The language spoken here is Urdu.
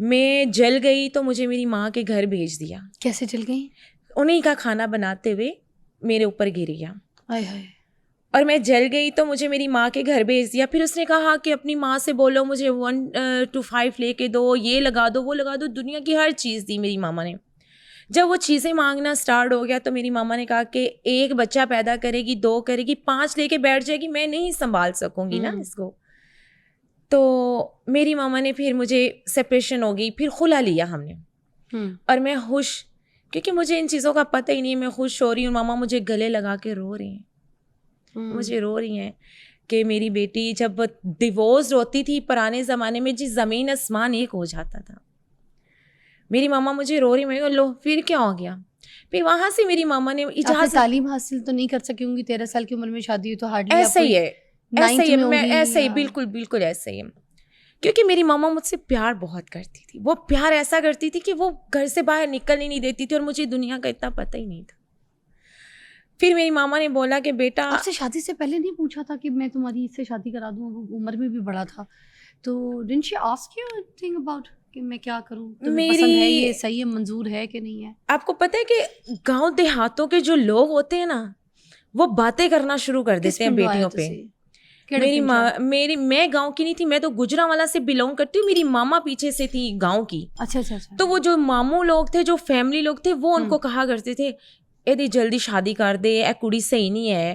میں جل گئی تو مجھے میری ماں کے گھر بھیج دیا. کیسے جل گئی؟ انہیں کا کھانا بناتے ہوئے میرے اوپر گر گیا. ہائے ہائے. اور میں جل گئی تو مجھے میری ماں کے گھر بھیج دیا. پھر اس نے کہا کہ اپنی ماں سے بولو مجھے 1 to 5 لے کے دو, یہ لگا دو وہ لگا دو. دنیا کی ہر چیز دی میری ماما نے. جب وہ چیزیں مانگنا اسٹارٹ ہو گیا تو میری ماما نے کہا کہ 1 بچہ پیدا کرے گی, 2 کرے گی, 5 لے کے بیٹھ جائے گی, میں نہیں سنبھال سکوں گی نا اس کو. تو میری ماما نے پھر مجھے سپریشن ہو گئی, پھر خلا لیا ہم نے. اور میں خوش, کیونکہ مجھے ان چیزوں کا پتہ ہی نہیں, میں خوش ہو رہی ہوں. ماما مجھے گلے لگا کے رو رہی ہیں, مجھے رو رہی ہیں کہ میری بیٹی جب ڈیورس ہوتی تھی پرانے زمانے میں جی زمین آسمان ایک ہو جاتا تھا. میری ماما مجھے رو رہی, میں لو پھر کیا ہو گیا. پھر وہاں سے میری ماما نے اجازت. تعلیم حاصل تو نہیں کر سکی ہوں گی, 13 سال کی عمر میں شادی ہوئی تو ہارڈلی. ایسا ہی ہے, ایسا ہی ہے, میں ایسا ہی بالکل بالکل ایسا ہی ہے. کیونکہ میری ماما مجھ سے پیار بہت کرتی تھی. وہ پیار ایسا کرتی تھی کہ وہ گھر سے باہر نکلنے نہیں دیتی تھی, اور مجھے دنیا کا اتنا پتہ ہی نہیں تھا. پھر میری ماما نے بولا کہ بیٹا, آپ سے شادی سے پہلے نہیں پوچھا تھا کہ میں تمہاری اس سے شادی کرا دوں؟ وہ عمر میں بھی بڑا تھا, تو didn't she ask you any thing about کہ میں کیا کروں, تمہیں پسند ہے, یہ صحیح ہے, منظور ہے کہ نہیں ہے؟ آپ کو پتہ ہے کہ گاؤں دیہاتوں کے جو لوگ ہوتے ہیں نا, وہ باتیں کرنا شروع کر دیتے ہیں بیٹیوں پہ. میں گاؤں کی نہیں تھی, میں تو گجرانوالا سے بلونگ کرتی ہوں. میری ماما پیچھے سے تھی گاؤں کی. اچھا اچھا. تو وہ جو ماموں لوگ تھے, جو فیملی لوگ تھے, وہ ان کو کہا کرتے تھے, اے دی جلدی شادی کر دے, اے کڑی صحیح نہیں ہے,